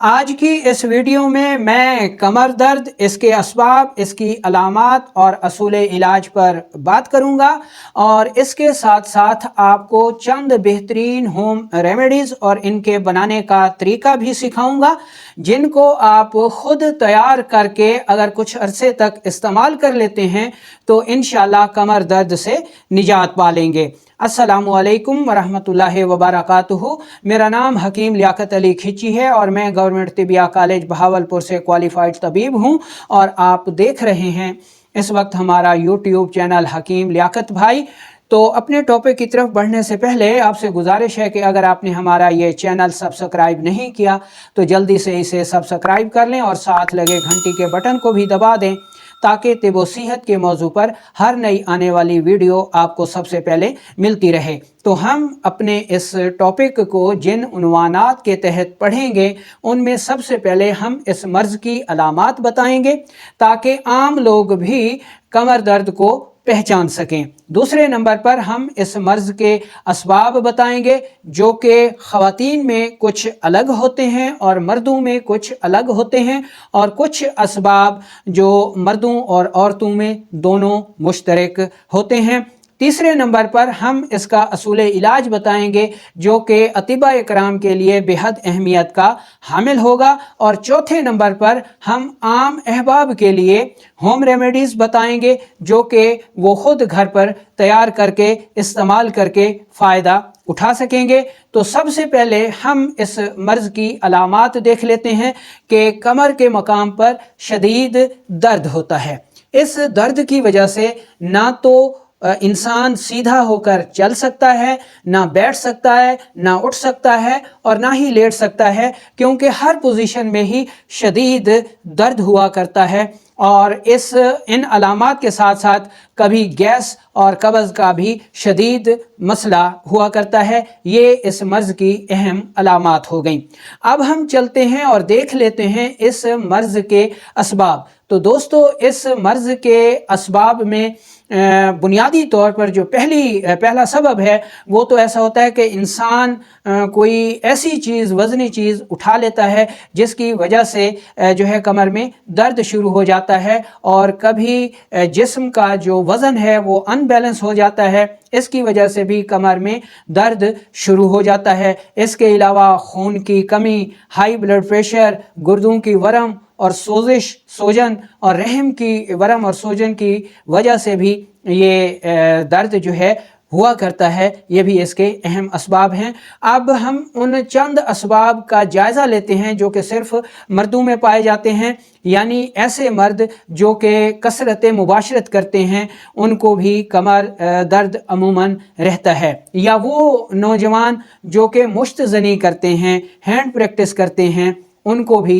आज की इस वीडियो में मैं कमर दर्द, इसके असबाब, इसकी अलामात और असूल इलाज पर बात करूंगा और इसके साथ साथ आपको चंद बेहतरीन होम रेमेडीज़ और इनके बनाने का तरीका भी सिखाऊंगा, जिनको आप ख़ुद तैयार करके अगर कुछ अरसे तक इस्तेमाल कर लेते हैं तो इंशाल्लाह कमर दर्द से निजात पा लेंगे। अस्सलामु अलैकुम वरहमतुल्लाहि वबरकातुहू। मेरा नाम हकीम लियाकत अली खिची है और मैं गवर्नमेंट तिबिया कॉलेज बहावलपुर से क्वालिफाइड तबीब हूं और आप देख रहे हैं इस वक्त हमारा यूट्यूब चैनल हकीम लियाकत भाई। तो अपने टॉपिक की तरफ बढ़ने से पहले आपसे गुजारिश है कि अगर आपने हमारा ये चैनल सब्सक्राइब नहीं किया तो जल्दी से इसे सब्सक्राइब कर लें और साथ लगे घंटी के बटन को भी दबा दें ताकि तिब व सेहत के मौजू पर हर नई आने वाली वीडियो आपको सबसे पहले मिलती रहे। तो हम अपने इस टॉपिक को जिन उन्वानात के तहत पढ़ेंगे उनमें सबसे पहले हम इस मर्ज़ की अलामात बताएंगे ताकि आम लोग भी कमर दर्द को पहचान सकें। दूसरे नंबर पर हम इस मर्ज़ के असबाब बताएंगे जो कि ख़वातीन में कुछ अलग होते हैं और मर्दों में कुछ अलग होते हैं और कुछ असबाब जो मर्दों और औरतों में दोनों मुश्तरक होते हैं। तीसरे नंबर पर हम इसका असूल इलाज बताएंगे जो कि अतिबा इकराम के लिए बेहद अहमियत का हामिल होगा और चौथे नंबर पर हम आम अहबाब के लिए होम रेमेडीज़ बताएंगे जो कि वो ख़ुद घर पर तैयार करके इस्तेमाल करके फ़ायदा उठा सकेंगे। तो सबसे पहले हम इस मर्ज़ की अलामात देख लेते हैं कि कमर के मकाम पर शदीद दर्द होता है। इस दर्द की वजह से ना तो इंसान सीधा होकर चल सकता है, ना बैठ सकता है, ना उठ सकता है और ना ही लेट सकता है, क्योंकि हर पोजीशन में ही शदीद दर्द हुआ करता है। और इन अलामात के साथ साथ कभी गैस और कब्ज़ का भी शदीद मसला हुआ करता है। ये इस मर्ज़ की अहम अलामात हो गई। अब हम चलते हैं और देख लेते हैं इस मर्ज़ के असबाब। तो दोस्तों, इस मर्ज़ के असबाब में बुनियादी तौर पर जो पहला सबब है वो तो ऐसा होता है कि इंसान कोई ऐसी चीज़, वज़नी चीज़ उठा लेता है जिसकी वजह से जो है कमर में दर्द शुरू हो जाता है और कभी जिस्म का जो वज़न है वो अनबैलेंस हो जाता है, इसकी वजह से भी कमर में दर्द शुरू हो जाता है। इसके अलावा खून की कमी, हाई ब्लड प्रेशर, गुर्दों की वरम और सूजन और रहम की वरम और सूजन की वजह से भी ये दर्द जो है हुआ करता है। ये भी इसके अहम असबाब हैं। अब हम उन चंद असबाब का जायज़ा लेते हैं जो कि सिर्फ मर्दों में पाए जाते हैं, यानी ऐसे मर्द जो कि कसरत मुबाशरत करते हैं उनको भी कमर दर्द अमूमन रहता है, या वो नौजवान जो कि मुश्त ज़नी करते हैं, हैंड प्रैक्टिस करते हैं, उनको भी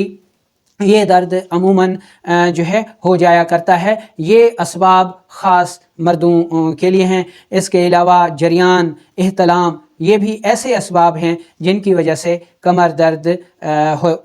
ये दर्द अमूमन जो है हो जाया करता है। ये असबाब ख़ास मर्दों के लिए हैं। इसके अलावा जरियान, एहतलाम, ये भी ऐसे असबाब हैं जिनकी वजह से कमर दर्द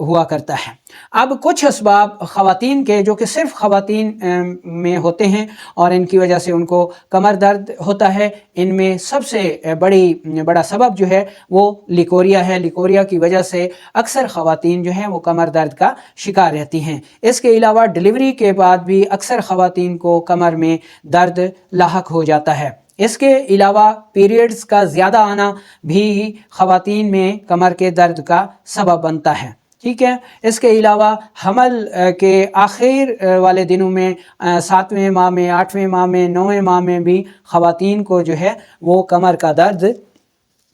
हुआ करता है। अब कुछ असबाब ख़वातीन के जो कि सिर्फ ख़वातीन में होते हैं और इनकी वजह से उनको कमर दर्द होता है। इनमें सबसे बड़ा सबब जो है वो लिकोरिया है। लिकोरिया की वजह से अक्सर ख़वातीन जो हैं वो कमर दर्द का शिकार रहती हैं। इसके अलावा डिलीवरी के बाद भी अक्सर ख़वातीन को कमर में दर्द लाहक हो जाता है। इसके अलावा पीरियड्स का ज़्यादा आना भी ख़वातीन में कमर के दर्द का सबब बनता है। ठीक है। इसके अलावा हमल के आखिर वाले दिनों में 7वें माह में, 8वें माह में, 9वें माह में भी ख़वातीन को जो है वो कमर का दर्द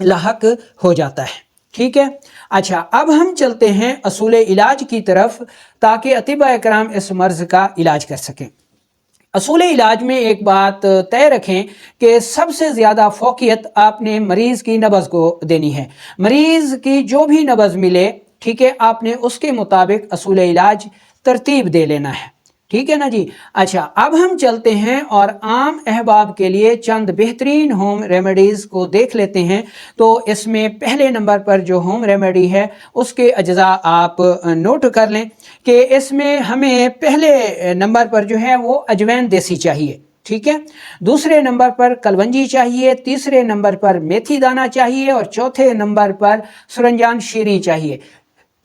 लाहक हो जाता है। ठीक है। अच्छा, अब हम चलते हैं असूल इलाज की तरफ ताकि अतिबा इकराम इस मर्ज़ का इलाज कर सकें। असूल इलाज में एक बात तय रखें कि सबसे ज़्यादा फोकियत आपने मरीज़ की नब्ज़ को देनी है। मरीज़ की जो भी नब्ज़ मिले, ठीक है, आपने उसके मुताबिक असूल इलाज तरतीब दे लेना है। ठीक है ना जी। अच्छा, अब हम चलते हैं और आम अहबाब के लिए चंद बेहतरीन होम रेमेडीज़ को देख लेते हैं। तो इसमें पहले नंबर पर जो होम रेमेडी है उसके अज्जा आप नोट कर लें कि इसमें हमें पहले नंबर पर जो है वो अजवैन देसी चाहिए। ठीक है। दूसरे नंबर पर कलवंजी चाहिए, तीसरे नंबर पर मेथी दाना चाहिए और चौथे नंबर पर सुरंजान शीरी चाहिए।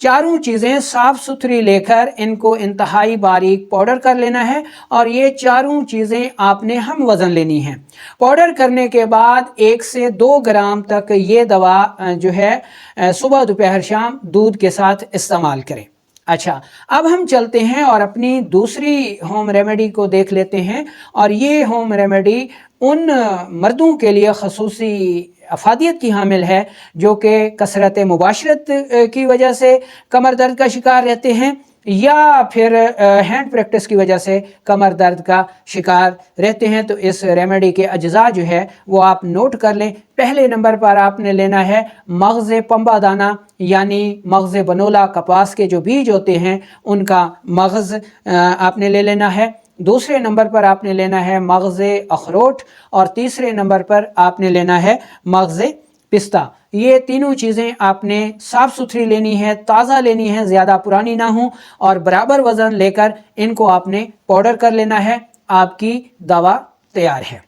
चारों चीज़ें साफ सुथरी लेकर इनको इंतहाई बारीक पाउडर कर लेना है और ये चारों चीज़ें आपने हम वज़न लेनी है। पाउडर करने के बाद 1 से 2 ग्राम तक ये दवा जो है सुबह दोपहर शाम दूध के साथ इस्तेमाल करें। अच्छा, अब हम चलते हैं और अपनी दूसरी होम रेमेडी को देख लेते हैं, और ये होम रेमेडी उन मर्दों के लिए खसूसी अफादियत की हामिल है जो कि कसरत मुबाशरत की वजह से कमर दर्द का शिकार रहते हैं, या फिर हैंड प्रैक्टिस की वजह से कमर दर्द का शिकार रहते हैं। तो इस रेमेडी के अज्जा जो है वो आप नोट कर लें। पहले नंबर पर आपने लेना है मग़ज़ पंबा दाना, यानी मग़ज़ बनोला, कपास के जो बीज होते हैं उनका मग़ज़ आपने ले लेना है। दूसरे नंबर पर आपने लेना है मग़ज़ अखरोट, और तीसरे नंबर पर आपने लेना है मग़ज़ पिस्ता। ये तीनों चीज़ें आपने साफ़ सुथरी लेनी है, ताज़ा लेनी है, ज़्यादा पुरानी ना हो, और बराबर वज़न लेकर इनको आपने पाउडर कर लेना है। आपकी दवा तैयार है।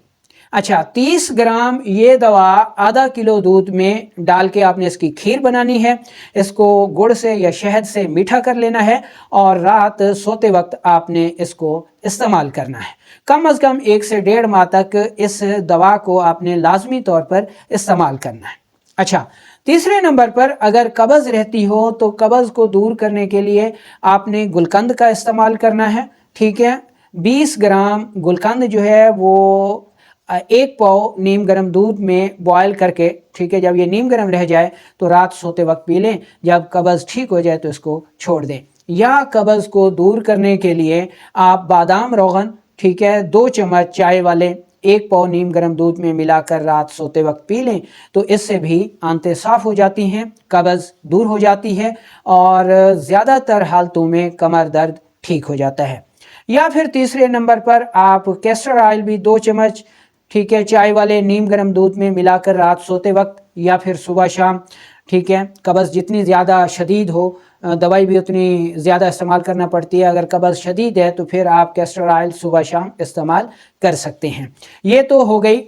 अच्छा, 30 ग्राम ये दवा आधा किलो दूध में डाल के आपने इसकी खीर बनानी है। इसको गुड़ से या शहद से मीठा कर लेना है और रात सोते वक्त आपने इसको इस्तेमाल करना है। कम अज़ कम 1 से 1.5 माह तक इस दवा को आपने लाजमी तौर पर इस्तेमाल करना है। अच्छा, तीसरे नंबर पर अगर कब्ज़ रहती हो तो कब्ज़ को दूर करने के लिए आपने गुलकंद का इस्तेमाल करना है। ठीक है, 20 ग्राम गुलकंद जो है वो 1 पाव नीम गर्म दूध में बॉयल करके, ठीक है, जब ये नीम गर्म रह जाए तो रात सोते वक्त पी लें। जब कब्ज़ ठीक हो जाए तो इसको छोड़ दें। या कब्ज़ को दूर करने के लिए आप बादाम रोगन, ठीक है, 2 चम्मच चाय वाले 1 पाव नीम गर्म दूध में मिलाकर रात सोते वक्त पी लें, तो इससे भी आंतें साफ़ हो जाती हैं, कब्ज़ दूर हो जाती है और ज़्यादातर हालतों में कमर दर्द ठीक हो जाता है। या फिर तीसरे नंबर पर आप कैस्टर ऑयल भी 2 चम्मच, ठीक है, चाय वाले नीम गर्म दूध में मिलाकर रात सोते वक्त या फिर सुबह शाम, ठीक है, कब्ज़ जितनी ज़्यादा शदीद हो दवाई भी उतनी ज़्यादा इस्तेमाल करना पड़ती है। अगर कब्ज़ शदीद है तो फिर आप कैस्टर ऑयल सुबह शाम इस्तेमाल कर सकते हैं। ये तो हो गई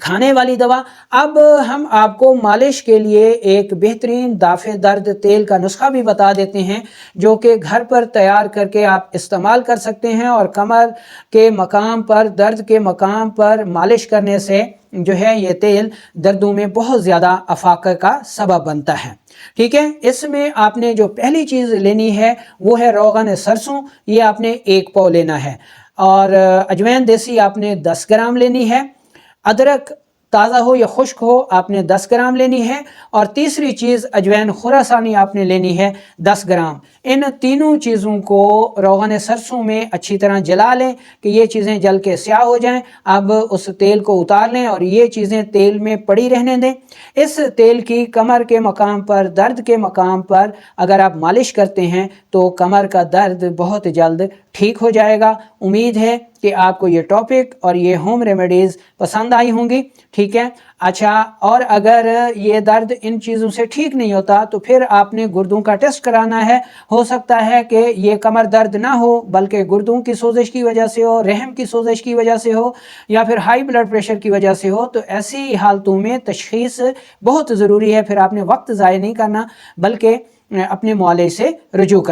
खाने वाली दवा। अब हम आपको मालिश के लिए एक बेहतरीन दाफ़े दर्द तेल का नुस्खा भी बता देते हैं जो कि घर पर तैयार करके आप इस्तेमाल कर सकते हैं, और कमर के मकाम पर, दर्द के मकाम पर मालिश करने से जो है ये तेल दर्दों में बहुत ज़्यादा अफाक़े का सबब बनता है। ठीक है, इसमें आपने जो पहली चीज़ लेनी है वो है रोगन सरसों। ये आपने 1 पाव लेना है, और अजवाइन देसी आपने 10 ग्राम लेनी है। अदरक ताज़ा हो या खुश्क हो आपने 10 ग्राम लेनी है, और तीसरी चीज़ अजवाइन खुरासानी आपने लेनी है 10 ग्राम। इन तीनों चीज़ों को रोगन सरसों में अच्छी तरह जला लें कि ये चीज़ें जल के स्याह हो जाएं। अब उस तेल को उतार लें और ये चीज़ें तेल में पड़ी रहने दें। इस तेल की कमर के मकाम पर, दर्द के मकाम पर अगर आप मालिश करते हैं तो कमर का दर्द बहुत जल्द ठीक हो जाएगा। उम्मीद है कि आपको ये टॉपिक और ये होम रेमेडीज़ पसंद आई होंगी। ठीक है, अच्छा, और अगर ये दर्द इन चीज़ों से ठीक नहीं होता तो फिर आपने गुर्दों का टेस्ट कराना है। हो सकता है कि ये कमर दर्द ना हो बल्कि गुर्दों की सोजिश की वजह से हो, रहम की सोजिश की वजह से हो, या फिर हाई ब्लड प्रेशर की वजह से हो। तो ऐसी हालतों में तशख़ीस बहुत ज़रूरी है। फिर आपने वक्त ज़ाया नहीं करना बल्कि अपने मुआलिज से रुजू करना।